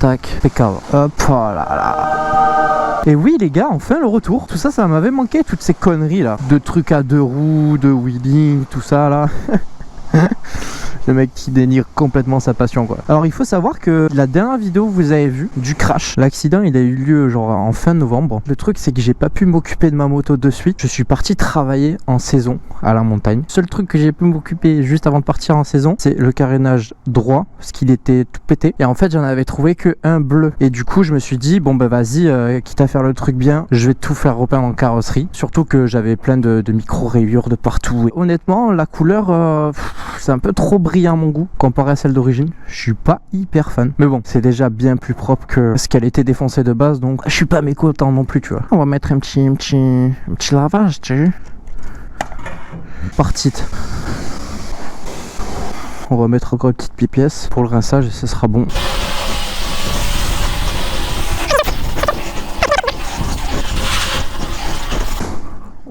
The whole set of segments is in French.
tac, impeccable. Hop, voilà là. Et oui les gars, enfin le retour. Tout ça, ça m'avait manqué, toutes ces conneries là. De trucs à 2 roues, de wheeling, tout ça là. Le mec qui dénigre complètement sa passion quoi. Alors il faut savoir que la dernière vidéo que vous avez vue du crash, l'accident il a eu lieu genre en fin novembre. Le truc c'est que j'ai pas pu m'occuper de ma moto de suite. Je suis parti travailler en saison à la montagne. Seul truc que j'ai pu m'occuper juste avant de partir en saison, c'est le carénage droit parce qu'il était tout pété. Et en fait j'en avais trouvé que un bleu. Et du coup je me suis dit bon bah vas-y, quitte à faire le truc bien, je vais tout faire repeindre en carrosserie. Surtout que j'avais plein de micro rayures de partout. Et honnêtement la couleur c'est un peu trop brillant à mon goût comparé à celle d'origine. Je suis pas hyper fan, mais bon c'est déjà bien plus propre que ce qu'elle était défoncée de base, donc je suis pas mécontent non plus tu vois. On va mettre un petit lavage tu sais. Partite. On va mettre encore une petite pièce pour le rinçage et ce sera bon.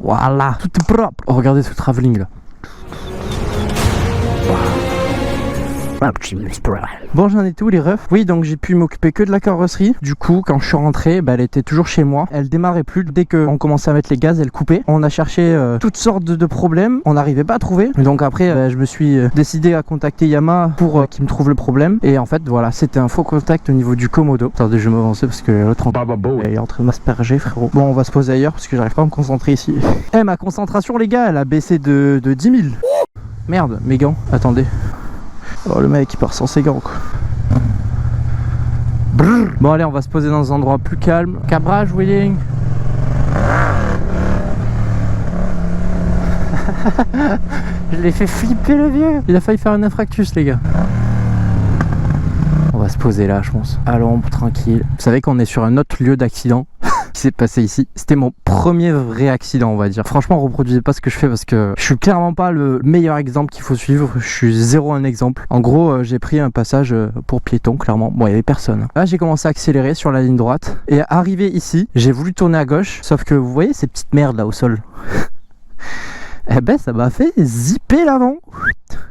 Voilà, tout est propre. Oh, regardez ce travelling là. Bon j'en étais où les refs? Oui donc j'ai pu m'occuper que de la carrosserie. Du coup quand je suis rentré elle était toujours chez moi. Elle démarrait plus. Dès qu'on commençait à mettre les gaz elle coupait. On a cherché toutes sortes de problèmes. On n'arrivait pas à trouver. Donc après je me suis décidé à contacter Yamaha pour qu'ils me trouvent le problème. Et en fait voilà c'était un faux contact au niveau du Komodo. Attendez je vais m'avancer parce que l'autre est en train de m'asperger frérot. Bon on va se poser ailleurs parce que j'arrive pas à me concentrer ici. Eh ma concentration les gars elle a baissé de 10 000. Merde mes gants. Attendez. Oh le mec il part sans ses gants quoi. Brrr. Bon allez on va se poser dans un endroit plus calme. Cabrage wheeling. Je l'ai fait flipper le vieux. Il a failli faire un infractus les gars. On va se poser là je pense. À l'ombre tranquille. Vous savez qu'on est sur un autre lieu d'accident qui s'est passé ici. C'était mon premier vrai accident on va dire. Franchement reproduisez pas ce que je fais parce que je suis clairement pas le meilleur exemple qu'il faut suivre. Je suis zéro un exemple. En gros j'ai pris un passage pour piéton clairement. Bon il y avait personne. Là j'ai commencé à accélérer sur la ligne droite et arrivé ici j'ai voulu tourner à gauche. Sauf que vous voyez ces petites merdes là au sol. Eh ben ça m'a fait zipper l'avant.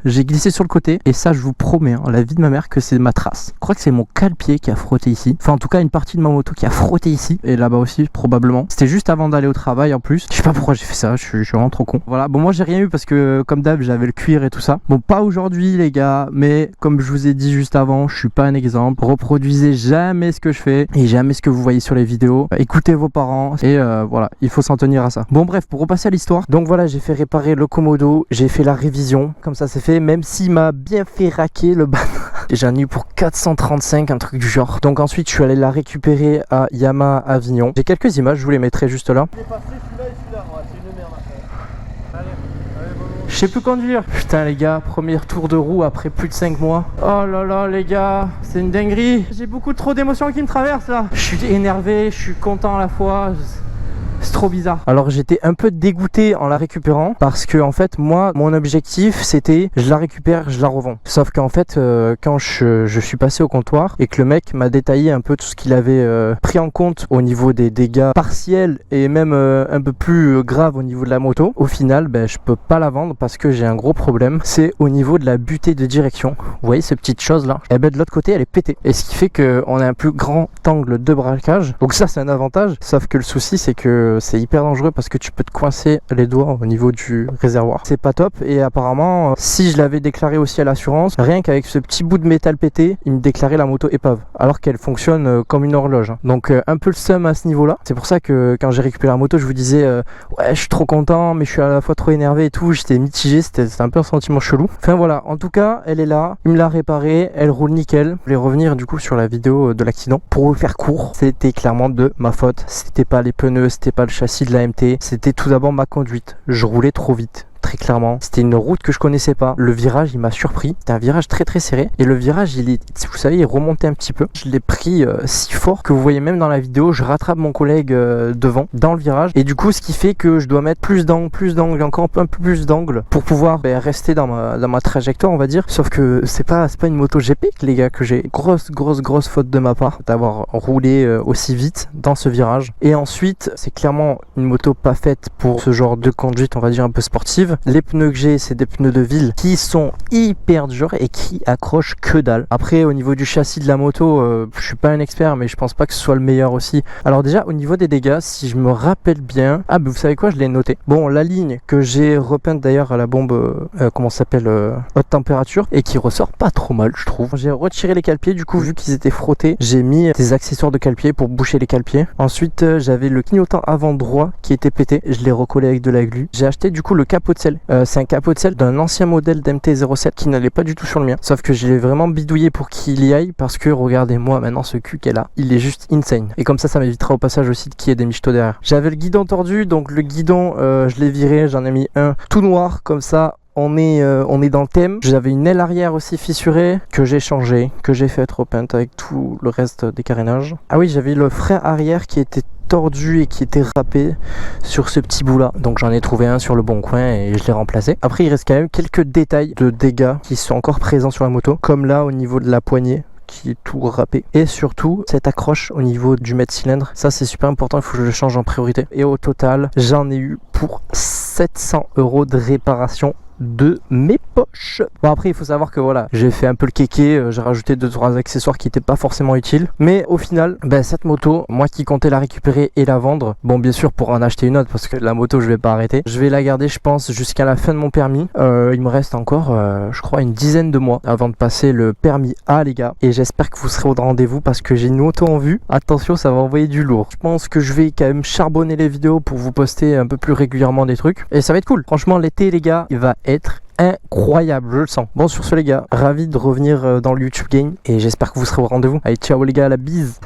J'ai glissé sur le côté et ça je vous promets hein, la vie de ma mère que c'est ma trace. Je crois que c'est mon cale-pied qui a frotté ici. Enfin en tout cas une partie de ma moto qui a frotté ici. Et là-bas aussi probablement. C'était juste avant d'aller au travail en plus. Je sais pas pourquoi j'ai fait ça, je suis vraiment trop con. Voilà, bon moi j'ai rien eu parce que comme d'hab j'avais le cuir et tout ça. Bon pas aujourd'hui les gars, mais comme je vous ai dit juste avant, je suis pas un exemple. Reproduisez jamais ce que je fais et jamais ce que vous voyez sur les vidéos. Écoutez vos parents et voilà, il faut s'en tenir à ça. Bon bref, pour repasser à l'histoire. Donc voilà, j'ai fait réparer le Komodo, j'ai fait la révision. Comme ça c'est fait, même s'il m'a bien fait raquer le bâtard. J'en ai eu pour 435, un truc du genre. Donc ensuite je suis allé la récupérer à Yamaha Avignon. J'ai quelques images, je vous les mettrai juste là. Je sais plus conduire. Putain les gars, premier tour de roue après plus de 5 mois. Oh là là les gars, c'est une dinguerie. J'ai beaucoup trop d'émotions qui me traversent là. Je suis énervé, je suis content à la fois. C'est trop bizarre. Alors j'étais un peu dégoûté en la récupérant parce que en fait moi mon objectif c'était je la récupère, je la revends. Sauf qu'en fait quand je suis passé au comptoir et que le mec m'a détaillé un peu tout ce qu'il avait pris en compte au niveau des dégâts partiels et même un peu plus grave au niveau de la moto, au final je peux pas la vendre parce que j'ai un gros problème. C'est au niveau de la butée de direction. Vous voyez ces petites choses là, et de l'autre côté elle est pétée. Et ce qui fait qu'on a un plus grand angle de braquage. Donc ça c'est un avantage. Sauf que le souci c'est que c'est hyper dangereux parce que tu peux te coincer les doigts au niveau du réservoir. C'est pas top et apparemment si je l'avais déclaré aussi à l'assurance, rien qu'avec ce petit bout de métal pété, il me déclarait la moto épave alors qu'elle fonctionne comme une horloge. Donc un peu le seum à ce niveau là. C'est pour ça que quand j'ai récupéré la moto je vous disais ouais je suis trop content mais je suis à la fois trop énervé et tout. J'étais mitigé, c'était un peu un sentiment chelou. Enfin voilà, en tout cas elle est là, il me l'a réparée, elle roule nickel. Je vais revenir du coup sur la vidéo de l'accident. Pour vous faire court, c'était clairement de ma faute. C'était pas les pneus, c'était pas le châssis de la MT, c'était tout d'abord ma conduite. Je roulais trop vite. Très clairement, c'était une route que je connaissais pas. Le virage il m'a surpris, c'était un virage très serré et le virage il est, vous savez, il remontait un petit peu. Je l'ai pris si fort que vous voyez même dans la vidéo, je rattrape mon collègue devant dans le virage et du coup ce qui fait que je dois mettre plus d'angle, encore un peu plus d'angle pour pouvoir rester dans ma trajectoire on va dire. Sauf que c'est pas une moto GP les gars, que j'ai grosse faute de ma part d'avoir roulé aussi vite dans ce virage. Et ensuite c'est clairement une moto pas faite pour ce genre de conduite on va dire un peu sportive. Les pneus que j'ai, c'est des pneus de ville qui sont hyper durs et qui accrochent que dalle. Après, au niveau du châssis de la moto, je suis pas un expert, mais je pense pas que ce soit le meilleur aussi. Alors déjà, au niveau des dégâts, si je me rappelle bien, ah, vous savez quoi, je l'ai noté. Bon, la ligne que j'ai repeinte d'ailleurs à la bombe, comment ça s'appelle, haute température, et qui ressort pas trop mal, je trouve. J'ai retiré les cale-pieds, du coup, vu qu'ils étaient frottés, j'ai mis des accessoires de cale-pieds pour boucher les cale-pieds. Ensuite, j'avais le clignotant avant droit qui était pété, je l'ai recollé avec de la glu. J'ai acheté du coup le capot de selle. C'est un capot de selle d'un ancien modèle d'MT-07 qui n'allait pas du tout sur le mien. Sauf que je l'ai vraiment bidouillé pour qu'il y aille parce que regardez-moi maintenant ce cul qu'elle a. Il est juste insane. Et comme ça m'évitera au passage aussi qu'il y ait des michetots derrière. J'avais le guidon tordu, donc le guidon, je l'ai viré, j'en ai mis un tout noir comme ça. On est dans le thème. J'avais une aile arrière aussi fissurée que j'ai changé, que j'ai fait repeinte avec tout le reste des carénages. Ah oui, j'avais le frein arrière qui était tordu et qui était râpé sur ce petit bout là, donc j'en ai trouvé un sur le bon coin et je l'ai remplacé. Après il reste quand même quelques détails de dégâts qui sont encore présents sur la moto, comme là au niveau de la poignée qui est tout râpé, et surtout cette accroche au niveau du mètre cylindre, ça c'est super important, il faut que je le change en priorité. Et au total j'en ai eu pour 700 € de réparation de mes poches. Bon, après il faut savoir que voilà, j'ai fait un peu le kéké, j'ai rajouté 2-3 accessoires qui n'étaient pas forcément utiles, mais au final cette moto, moi qui comptais la récupérer et la vendre, bon bien sûr pour en acheter une autre parce que la moto je vais pas arrêter, je vais la garder je pense jusqu'à la fin de mon permis. Il me reste encore je crois une dizaine de mois avant de passer le permis A les gars, et j'espère que vous serez au rendez-vous parce que j'ai une moto en vue. Attention, ça va envoyer du lourd. Je pense que je vais quand même charbonner les vidéos pour vous poster un peu plus régulièrement des trucs et ça va être cool. Franchement l'été les gars, il va être incroyable, je le sens. Bon sur ce les gars, ravi de revenir dans le YouTube Game et j'espère que vous serez au rendez-vous. Allez ciao les gars, la bise.